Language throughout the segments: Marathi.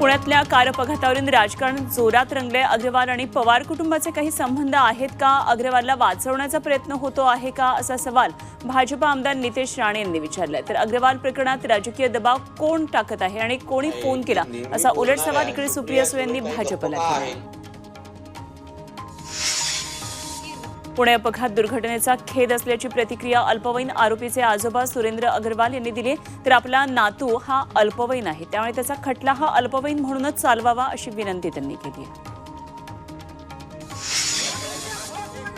पुण्यातल्या कार अपघातावरून राजकारण जोरात रंगले। अग्रवाल आणि पवार कुटुंबाचे काही संबंध आहेत का? अग्रवालला वाचवण्याचा प्रयत्न होतो आहे का, असा सवाल भाजप आमदार नितेश राणे यांनी विचारलाय। तर अग्रवाल प्रकरणात राजकीय दबाव कोण टाकत आहे आणि कोणी फोन केला, असा उलट सवाल इकडे सुप्रिया सुळे यांनी भाजपला केला। पुणे अपघात दुर्घटनेचा खेद असल्याची प्रतिक्रिया अल्पवयीन आरोपीचे आजोबा सुरेंद्र अग्रवाल यांनी दिली। तर आपला नातू हा अल्पवयीन आहे, त्यामुळे त्याचा खटला हा अल्पवयीन म्हणूनच चालवावा, अशी विनंती त्यांनी केली आहे।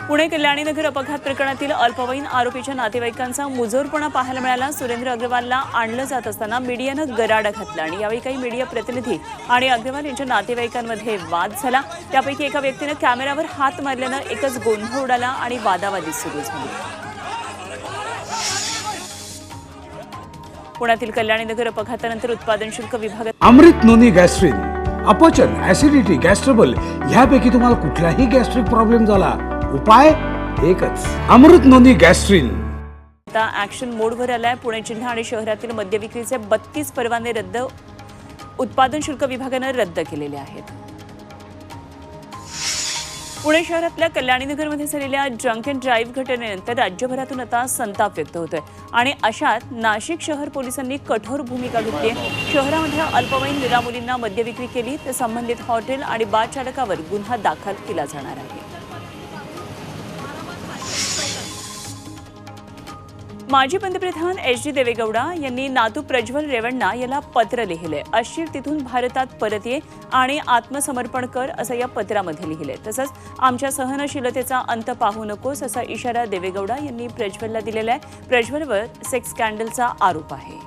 पुणे कल्याणीनगर अपघात प्रकरणातील अल्पवयीन आरोपीच्या नातेवाईकांचा मुजोरपणा पाहायला मिळाला। सुरेंद्र अग्रवालला आणलं जात असताना मीडियानं गराडा घातला आणि यावेळी काही मीडिया प्रतिनिधी आणि अग्रवाल यांच्या नातेवाईकांमध्ये वाद झाला। त्यापैकी एका व्यक्तीनं कॅमेऱ्यावर हात मारल्यानं एकच गोंधळ उडाला आणि वादावादी सुरू झाली। पुण्यातील कल्याणीनगर अपघातानंतर उत्पादन शुल्क विभागात अमृत नोनी गॅस्ट्रिन, अपचन, ऍसिडिटी, गॅस्ट्रबल ह्यापैकी तुम्हाला कुठलाही गॅस्ट्रिक प्रॉब्लेम झाला, उपाय एकच, अमृत नोनी गॅस्ट्रिन। आता ऍक्शन मोडवर आलाय। पुणे जिल्हा आणि शहरातील मद्य विक्रीचे 32 परवाने उत्पादन शुल्क विभागानं रद्द केलेले आहेत। पुणे शहरातल्या कल्याणीनगरमध्ये झालेल्या ड्रंक अँड ड्राईव्ह घटनेनंतर राज्यभरातून आता संताप व्यक्त होतोय आणि अशात नाशिक शहर पोलिसांनी कठोर भूमिका घेतली आहे। शहरामध्ये अल्पवयीन मुलामुलींना मद्य विक्री केली तर संबंधित हॉटेल आणि बार चालकावर गुन्हा दाखल केला जाणार आहे। माजी पंतप्रधान एच.डी. देवेगौडा यांनी नातू प्रज्वल रेवण्णा याला पत्र लिहिले। अशीर तिथून भारतात परत ये आणि आत्मसमर्पण कर, असं या पत्रामध्ये लिहिले। तसंच आमच्या सहनशीलतेचा अंत पाहू नकोस, असा इशारा देवेगौडा यांनी प्रज्वलला दिलेला आहे। प्रज्वलवर सेक्स स्कॅन्डलचा आरोप आहे।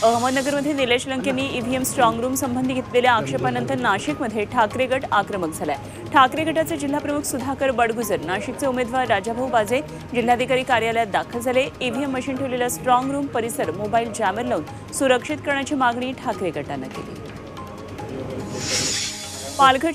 अहमदनगरमध्ये निलेश लंकेंनी ईव्हीएम स्ट्रॉंग रूम संबंधी घेतलेल्या आक्षेपानंतर नाशिकमध्ये ठाकरे गट आक्रमक झालाय। ठाकरे गटाचे जिल्हाप्रमुख सुधाकर बडगुजर, नाशिकचे उमेदवार राजाभाऊ बाजे जिल्हाधिकारी कार्यालयात दाखल झाले। ईव्हीएम मशीन ठेवलेला स्ट्रॉंग रूम परिसर मोबाईल जॅमर लावून सुरक्षित करण्याची मागणी ठाकरे गटानं केली। पालघरच्या